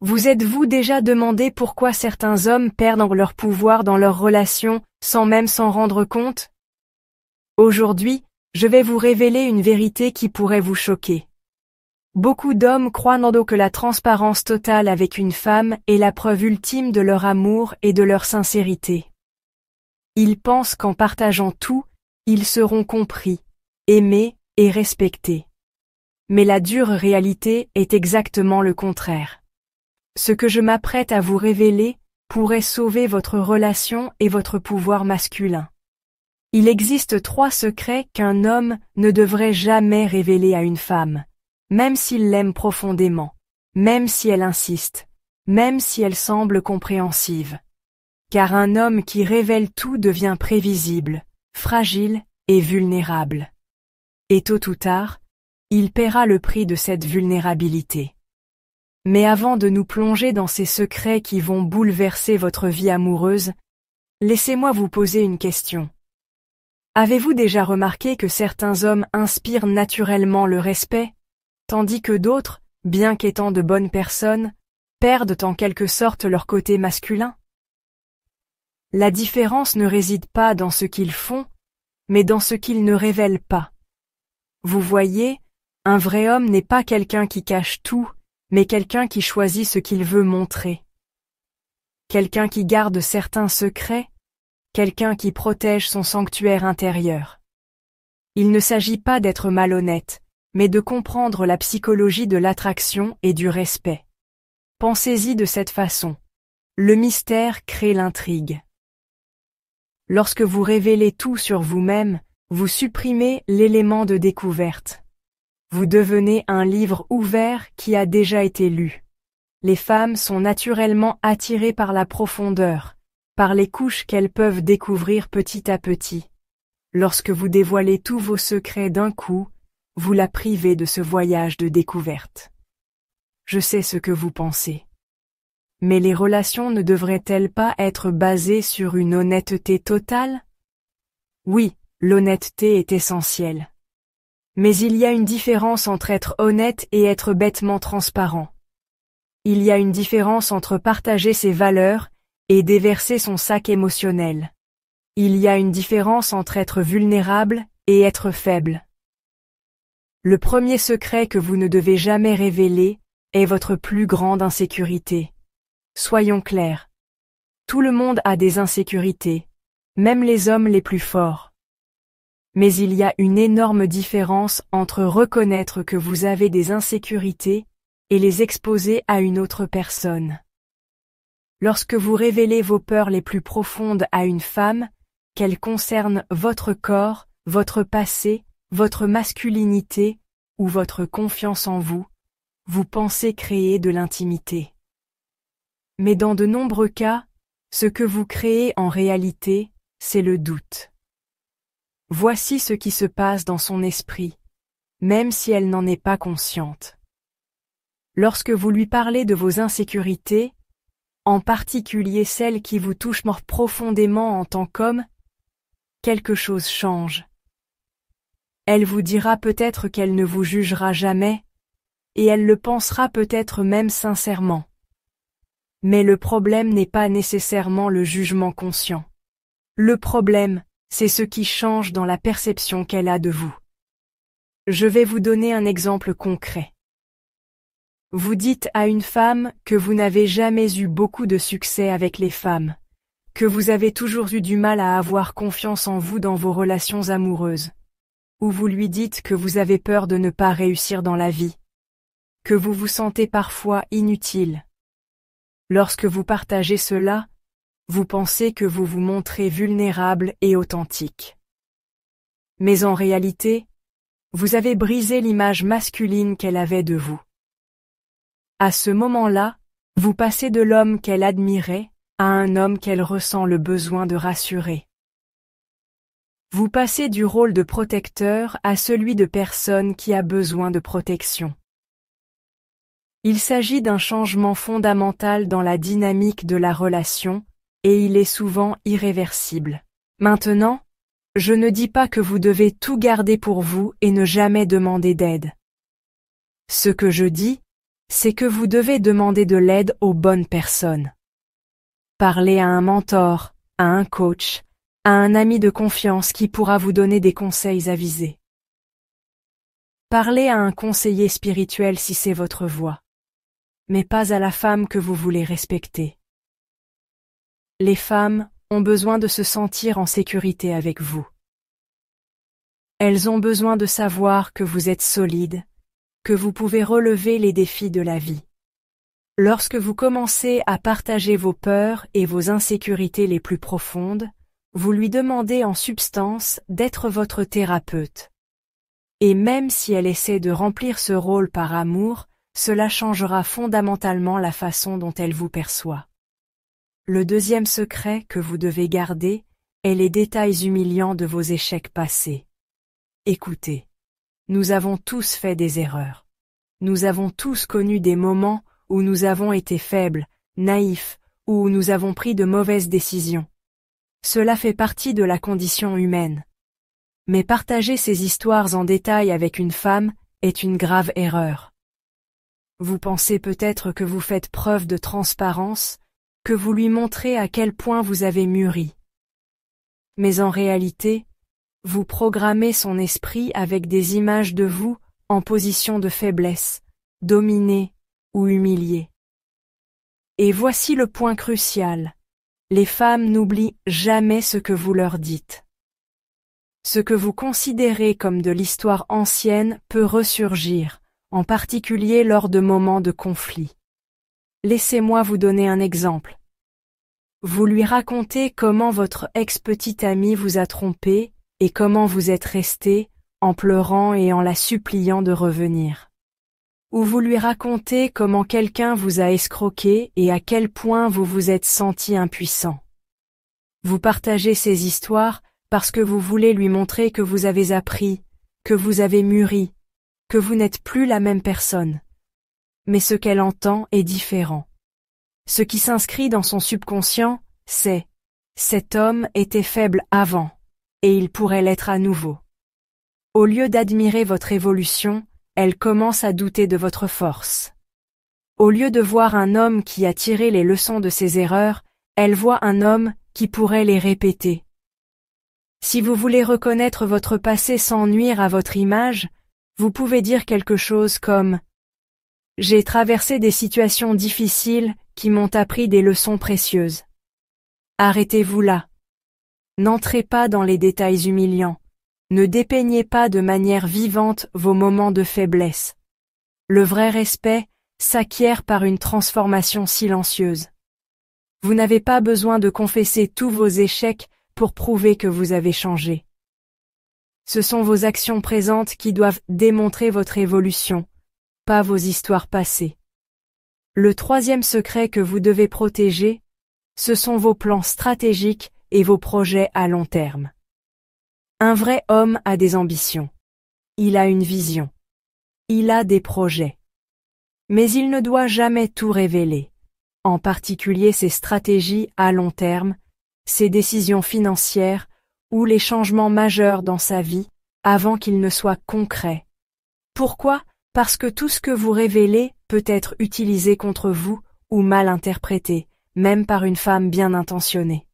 Vous êtes-vous déjà demandé pourquoi certains hommes perdent leur pouvoir dans leurs relations sans même s'en rendre compte? Aujourd'hui, je vais vous révéler une vérité qui pourrait vous choquer. Beaucoup d'hommes croient que la transparence totale avec une femme est la preuve ultime de leur amour et de leur sincérité. Ils pensent qu'en partageant tout, ils seront compris, aimés et respectés. Mais la dure réalité est exactement le contraire. Ce que je m'apprête à vous révéler pourrait sauver votre relation et votre pouvoir masculin. Il existe 3 secrets qu'un homme ne devrait jamais révéler à une femme, même s'il l'aime profondément, même si elle insiste, même si elle semble compréhensive. Car un homme qui révèle tout devient prévisible, fragile et vulnérable. Et tôt ou tard, il paiera le prix de cette vulnérabilité. Mais avant de nous plonger dans ces secrets qui vont bouleverser votre vie amoureuse, laissez-moi vous poser une question. Avez-vous déjà remarqué que certains hommes inspirent naturellement le respect, tandis que d'autres, bien qu'étant de bonnes personnes, perdent en quelque sorte leur côté masculin? La différence ne réside pas dans ce qu'ils font, mais dans ce qu'ils ne révèlent pas. Vous voyez, un vrai homme n'est pas quelqu'un qui cache tout, mais quelqu'un qui choisit ce qu'il veut montrer. Quelqu'un qui garde certains secrets, quelqu'un qui protège son sanctuaire intérieur. Il ne s'agit pas d'être malhonnête, mais de comprendre la psychologie de l'attraction et du respect. Pensez-y de cette façon. Le mystère crée l'intrigue. Lorsque vous révélez tout sur vous-même, vous supprimez l'élément de découverte. Vous devenez un livre ouvert qui a déjà été lu. Les femmes sont naturellement attirées par la profondeur, par les couches qu'elles peuvent découvrir petit à petit. Lorsque vous dévoilez tous vos secrets d'un coup, vous la privez de ce voyage de découverte. Je sais ce que vous pensez. Mais les relations ne devraient-elles pas être basées sur une honnêteté totale? Oui, l'honnêteté est essentielle. Mais il y a une différence entre être honnête et être bêtement transparent. Il y a une différence entre partager ses valeurs et déverser son sac émotionnel. Il y a une différence entre être vulnérable et être faible. Le premier secret que vous ne devez jamais révéler est votre plus grande insécurité. Soyons clairs. Tout le monde a des insécurités, même les hommes les plus forts. Mais il y a une énorme différence entre reconnaître que vous avez des insécurités et les exposer à une autre personne. Lorsque vous révélez vos peurs les plus profondes à une femme, qu'elles concernent votre corps, votre passé, votre masculinité ou votre confiance en vous, vous pensez créer de l'intimité. Mais dans de nombreux cas, ce que vous créez en réalité, c'est le doute. Voici ce qui se passe dans son esprit, même si elle n'en est pas consciente. Lorsque vous lui parlez de vos insécurités, en particulier celles qui vous touchent profondément en tant qu'homme, quelque chose change. Elle vous dira peut-être qu'elle ne vous jugera jamais, et elle le pensera peut-être même sincèrement. Mais le problème n'est pas nécessairement le jugement conscient. Le problème, c'est ce qui change dans la perception qu'elle a de vous. Je vais vous donner un exemple concret. Vous dites à une femme que vous n'avez jamais eu beaucoup de succès avec les femmes, que vous avez toujours eu du mal à avoir confiance en vous dans vos relations amoureuses, ou vous lui dites que vous avez peur de ne pas réussir dans la vie, que vous vous sentez parfois inutile. Lorsque vous partagez cela, vous pensez que vous vous montrez vulnérable et authentique. Mais en réalité, vous avez brisé l'image masculine qu'elle avait de vous. À ce moment-là, vous passez de l'homme qu'elle admirait à un homme qu'elle ressent le besoin de rassurer. Vous passez du rôle de protecteur à celui de personne qui a besoin de protection. Il s'agit d'un changement fondamental dans la dynamique de la relation, et il est souvent irréversible. Maintenant, je ne dis pas que vous devez tout garder pour vous et ne jamais demander d'aide. Ce que je dis, c'est que vous devez demander de l'aide aux bonnes personnes. Parlez à un mentor, à un coach, à un ami de confiance qui pourra vous donner des conseils avisés. Parlez à un conseiller spirituel si c'est votre voie, mais pas à la femme que vous voulez respecter. Les femmes ont besoin de se sentir en sécurité avec vous. Elles ont besoin de savoir que vous êtes solide, que vous pouvez relever les défis de la vie. Lorsque vous commencez à partager vos peurs et vos insécurités les plus profondes, vous lui demandez en substance d'être votre thérapeute. Et même si elle essaie de remplir ce rôle par amour, cela changera fondamentalement la façon dont elle vous perçoit. Le deuxième secret que vous devez garder est les détails humiliants de vos échecs passés. Écoutez, nous avons tous fait des erreurs. Nous avons tous connu des moments où nous avons été faibles, naïfs, ou où nous avons pris de mauvaises décisions. Cela fait partie de la condition humaine. Mais partager ces histoires en détail avec une femme est une grave erreur. Vous pensez peut-être que vous faites preuve de transparence, que vous lui montrez à quel point vous avez mûri. Mais en réalité, vous programmez son esprit avec des images de vous en position de faiblesse, dominée ou humiliée. Et voici le point crucial. Les femmes n'oublient jamais ce que vous leur dites. Ce que vous considérez comme de l'histoire ancienne peut ressurgir, en particulier lors de moments de conflit. Laissez-moi vous donner un exemple. Vous lui racontez comment votre ex-petite amie vous a trompé et comment vous êtes resté, en pleurant et en la suppliant de revenir. Ou vous lui racontez comment quelqu'un vous a escroqué et à quel point vous vous êtes senti impuissant. Vous partagez ces histoires parce que vous voulez lui montrer que vous avez appris, que vous avez mûri, que vous n'êtes plus la même personne. Mais ce qu'elle entend est différent. Ce qui s'inscrit dans son subconscient, c'est « cet homme était faible avant, et il pourrait l'être à nouveau ». Au lieu d'admirer votre évolution, elle commence à douter de votre force. Au lieu de voir un homme qui a tiré les leçons de ses erreurs, elle voit un homme qui pourrait les répéter. Si vous voulez reconnaître votre passé sans nuire à votre image, vous pouvez dire quelque chose comme « J'ai traversé des situations difficiles qui m'ont appris des leçons précieuses. » Arrêtez-vous là. N'entrez pas dans les détails humiliants. Ne dépeignez pas de manière vivante vos moments de faiblesse. Le vrai respect s'acquiert par une transformation silencieuse. Vous n'avez pas besoin de confesser tous vos échecs pour prouver que vous avez changé. Ce sont vos actions présentes qui doivent démontrer votre évolution, pas vos histoires passées. Le troisième secret que vous devez protéger, ce sont vos plans stratégiques et vos projets à long terme. Un vrai homme a des ambitions. Il a une vision. Il a des projets. Mais il ne doit jamais tout révéler, en particulier ses stratégies à long terme, ses décisions financières ou les changements majeurs dans sa vie avant qu'ils ne soient concrets. Pourquoi ? Parce que tout ce que vous révélez peut être utilisé contre vous ou mal interprété, même par une femme bien intentionnée.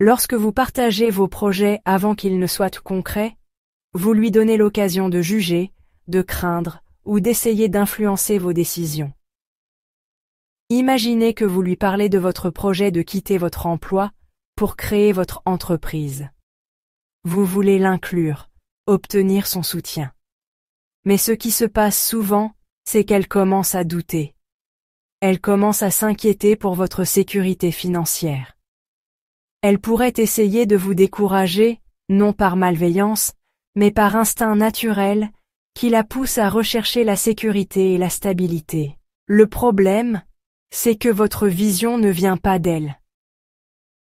Lorsque vous partagez vos projets avant qu'ils ne soient concrets, vous lui donnez l'occasion de juger, de craindre ou d'essayer d'influencer vos décisions. Imaginez que vous lui parlez de votre projet de quitter votre emploi pour créer votre entreprise. Vous voulez l'inclure, obtenir son soutien. Mais ce qui se passe souvent, c'est qu'elle commence à douter. Elle commence à s'inquiéter pour votre sécurité financière. Elle pourrait essayer de vous décourager, non par malveillance, mais par instinct naturel, qui la pousse à rechercher la sécurité et la stabilité. Le problème, c'est que votre vision ne vient pas d'elle.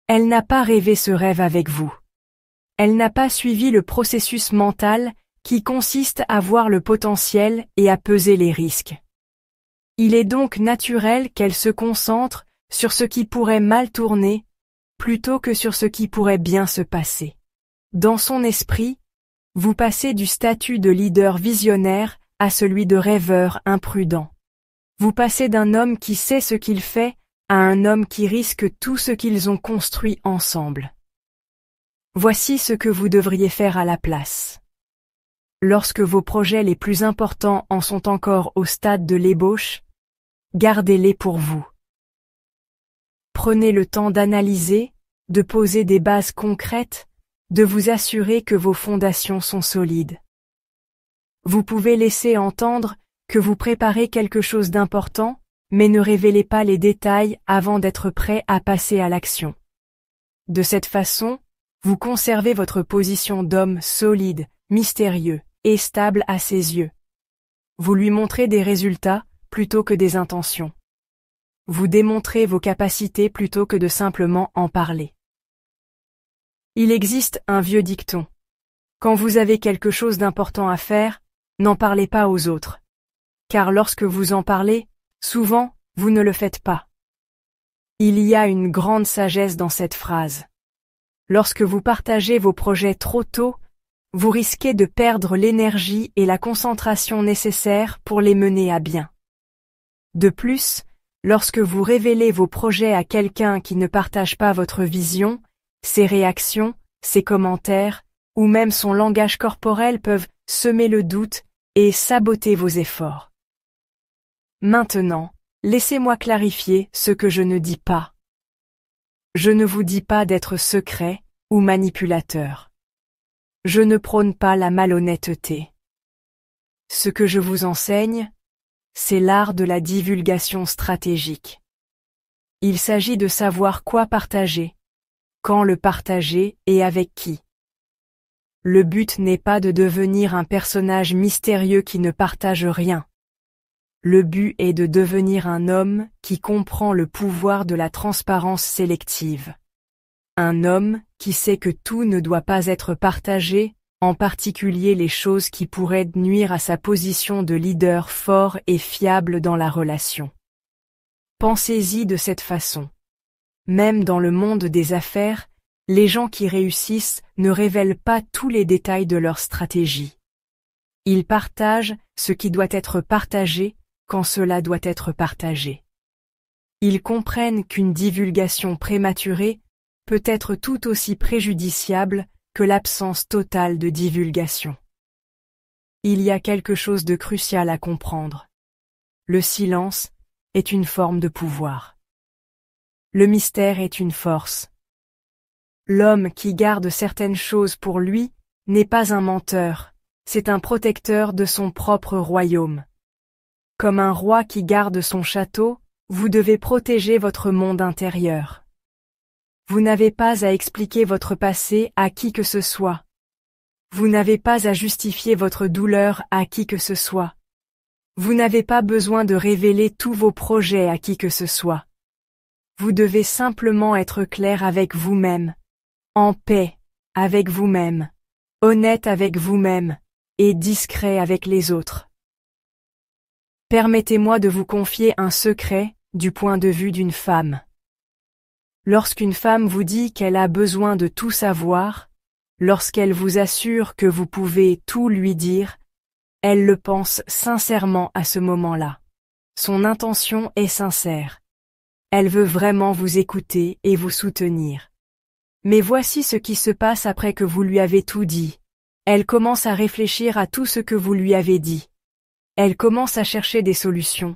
Elle n'a pas rêvé ce rêve avec vous. Elle n'a pas suivi le processus mental qui consiste à voir le potentiel et à peser les risques. Il est donc naturel qu'elle se concentre sur ce qui pourrait mal tourner, plutôt que sur ce qui pourrait bien se passer. Dans son esprit, vous passez du statut de leader visionnaire à celui de rêveur imprudent. Vous passez d'un homme qui sait ce qu'il fait à un homme qui risque tout ce qu'ils ont construit ensemble. Voici ce que vous devriez faire à la place. Lorsque vos projets les plus importants en sont encore au stade de l'ébauche, gardez-les pour vous. Prenez le temps d'analyser, de poser des bases concrètes, de vous assurer que vos fondations sont solides. Vous pouvez laisser entendre que vous préparez quelque chose d'important, mais ne révélez pas les détails avant d'être prêt à passer à l'action. De cette façon, vous conservez votre position d'homme solide, mystérieux et stable à ses yeux. Vous lui montrez des résultats plutôt que des intentions. Vous démontrez vos capacités plutôt que de simplement en parler. Il existe un vieux dicton. Quand vous avez quelque chose d'important à faire, n'en parlez pas aux autres. Car lorsque vous en parlez, souvent, vous ne le faites pas. Il y a une grande sagesse dans cette phrase. Lorsque vous partagez vos projets trop tôt, vous risquez de perdre l'énergie et la concentration nécessaires pour les mener à bien. De plus, lorsque vous révélez vos projets à quelqu'un qui ne partage pas votre vision, ses réactions, ses commentaires, ou même son langage corporel peuvent semer le doute et saboter vos efforts. Maintenant, laissez-moi clarifier ce que je ne dis pas. Je ne vous dis pas d'être secret ou manipulateur. Je ne prône pas la malhonnêteté. Ce que je vous enseigne, c'est l'art de la divulgation stratégique. Il s'agit de savoir quoi partager, quand le partager et avec qui. Le but n'est pas de devenir un personnage mystérieux qui ne partage rien. Le but est de devenir un homme qui comprend le pouvoir de la transparence sélective. Un homme qui sait que tout ne doit pas être partagé, en particulier les choses qui pourraient nuire à sa position de leader fort et fiable dans la relation. Pensez-y de cette façon. Même dans le monde des affaires, les gens qui réussissent ne révèlent pas tous les détails de leur stratégie. Ils partagent ce qui doit être partagé quand cela doit être partagé. Ils comprennent qu'une divulgation prématurée peut être tout aussi préjudiciable que l'absence totale de divulgation. Il y a quelque chose de crucial à comprendre. Le silence est une forme de pouvoir. Le mystère est une force. L'homme qui garde certaines choses pour lui n'est pas un menteur, c'est un protecteur de son propre royaume. Comme un roi qui garde son château, vous devez protéger votre monde intérieur. Vous n'avez pas à expliquer votre passé à qui que ce soit. Vous n'avez pas à justifier votre douleur à qui que ce soit. Vous n'avez pas besoin de révéler tous vos projets à qui que ce soit. Vous devez simplement être clair avec vous-même, en paix avec vous-même, honnête avec vous-même et discret avec les autres. Permettez-moi de vous confier un secret du point de vue d'une femme. Lorsqu'une femme vous dit qu'elle a besoin de tout savoir, lorsqu'elle vous assure que vous pouvez tout lui dire, elle le pense sincèrement à ce moment-là. Son intention est sincère. Elle veut vraiment vous écouter et vous soutenir. Mais voici ce qui se passe après que vous lui avez tout dit. Elle commence à réfléchir à tout ce que vous lui avez dit. Elle commence à chercher des solutions.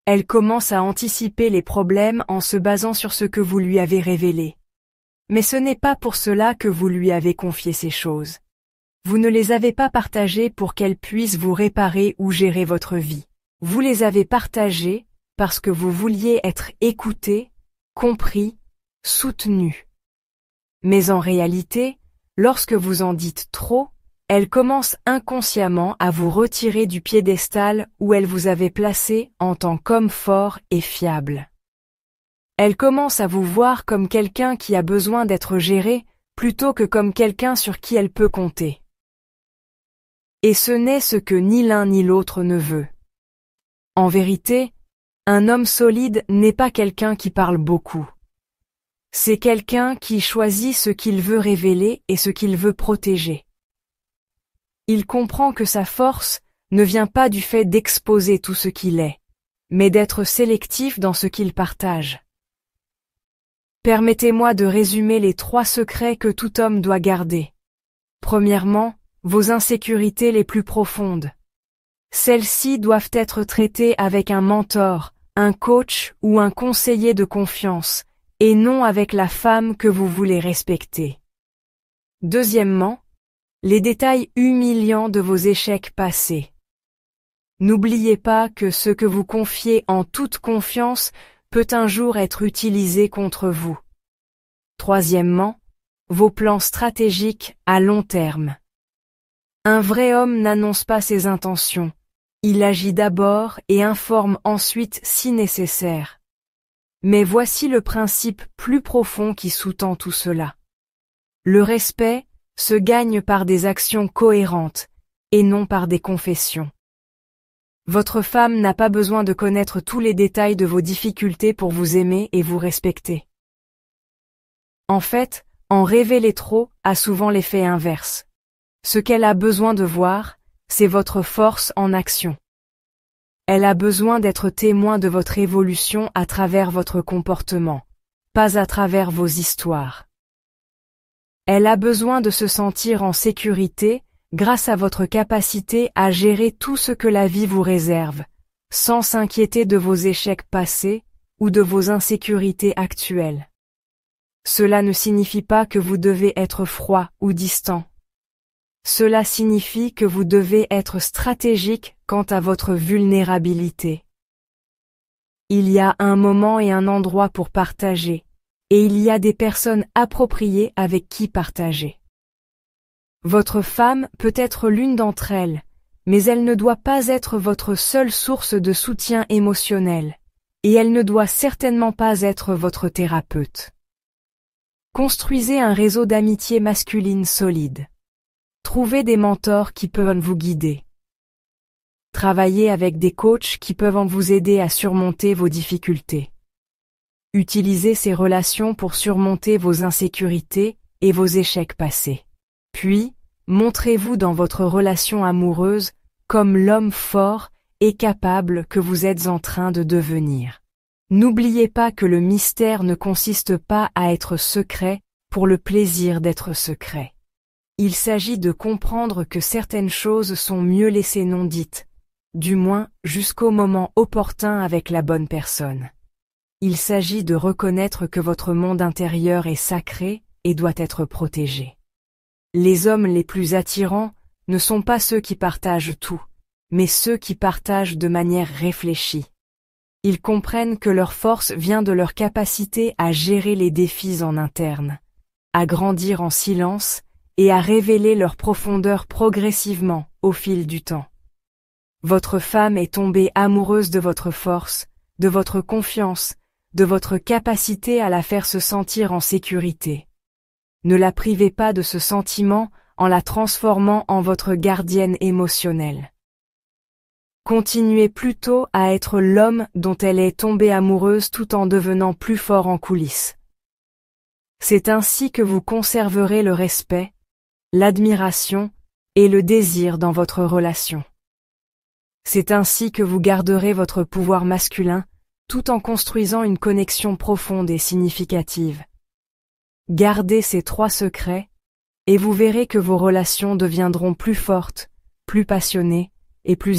Elle commence à anticiper les problèmes en se basant sur ce que vous lui avez révélé. Mais ce n'est pas pour cela que vous lui avez confié ces choses. Vous ne les avez pas partagées pour qu'elle puisse vous réparer ou gérer votre vie. Vous les avez partagées parce que vous vouliez être écouté, compris, soutenu. Mais en réalité, lorsque vous en dites trop, elle commence inconsciemment à vous retirer du piédestal où elle vous avait placé en tant qu'homme fort et fiable. Elle commence à vous voir comme quelqu'un qui a besoin d'être géré plutôt que comme quelqu'un sur qui elle peut compter. Et ce n'est ce que ni l'un ni l'autre ne veut. En vérité, un homme solide n'est pas quelqu'un qui parle beaucoup. C'est quelqu'un qui choisit ce qu'il veut révéler et ce qu'il veut protéger. Il comprend que sa force ne vient pas du fait d'exposer tout ce qu'il est, mais d'être sélectif dans ce qu'ils partagent. Permettez-moi de résumer les 3 secrets que tout homme doit garder. Premièrement, vos insécurités les plus profondes. Celles-ci doivent être traitées avec un mentor, un coach ou un conseiller de confiance, et non avec la femme que vous voulez respecter. Deuxièmement, les détails humiliants de vos échecs passés. N'oubliez pas que ce que vous confiez en toute confiance peut un jour être utilisé contre vous. Troisièmement, vos plans stratégiques à long terme. Un vrai homme n'annonce pas ses intentions. Il agit d'abord et informe ensuite si nécessaire. Mais voici le principe plus profond qui sous-tend tout cela. Le respect se gagne par des actions cohérentes et non par des confessions. Votre femme n'a pas besoin de connaître tous les détails de vos difficultés pour vous aimer et vous respecter. En fait, en révéler trop a souvent l'effet inverse. Ce qu'elle a besoin de voir, c'est votre force en action. Elle a besoin d'être témoin de votre évolution à travers votre comportement, pas à travers vos histoires. Elle a besoin de se sentir en sécurité grâce à votre capacité à gérer tout ce que la vie vous réserve, sans s'inquiéter de vos échecs passés ou de vos insécurités actuelles. Cela ne signifie pas que vous devez être froid ou distant. Cela signifie que vous devez être stratégique quant à votre vulnérabilité. Il y a un moment et un endroit pour partager, et il y a des personnes appropriées avec qui partager. Votre femme peut être l'une d'entre elles, mais elle ne doit pas être votre seule source de soutien émotionnel, et elle ne doit certainement pas être votre thérapeute. Construisez un réseau d'amitié masculine solide. Trouvez des mentors qui peuvent vous guider. Travaillez avec des coachs qui peuvent vous aider à surmonter vos difficultés. Utilisez ces relations pour surmonter vos insécurités et vos échecs passés. Puis, montrez-vous dans votre relation amoureuse comme l'homme fort et capable que vous êtes en train de devenir. N'oubliez pas que le mystère ne consiste pas à être secret pour le plaisir d'être secret. Il s'agit de comprendre que certaines choses sont mieux laissées non dites, du moins jusqu'au moment opportun avec la bonne personne. Il s'agit de reconnaître que votre monde intérieur est sacré et doit être protégé. Les hommes les plus attirants ne sont pas ceux qui partagent tout, mais ceux qui partagent de manière réfléchie. Ils comprennent que leur force vient de leur capacité à gérer les défis en interne, à grandir en silence et à révéler leur profondeur progressivement au fil du temps. Votre femme est tombée amoureuse de votre force, de votre confiance, de votre capacité à la faire se sentir en sécurité. Ne la privez pas de ce sentiment en la transformant en votre gardienne émotionnelle. Continuez plutôt à être l'homme dont elle est tombée amoureuse tout en devenant plus fort en coulisses. C'est ainsi que vous conserverez le respect, l'admiration et le désir dans votre relation. C'est ainsi que vous garderez votre pouvoir masculin tout en construisant une connexion profonde et significative. Gardez ces 3 secrets, et vous verrez que vos relations deviendront plus fortes, plus passionnées et plus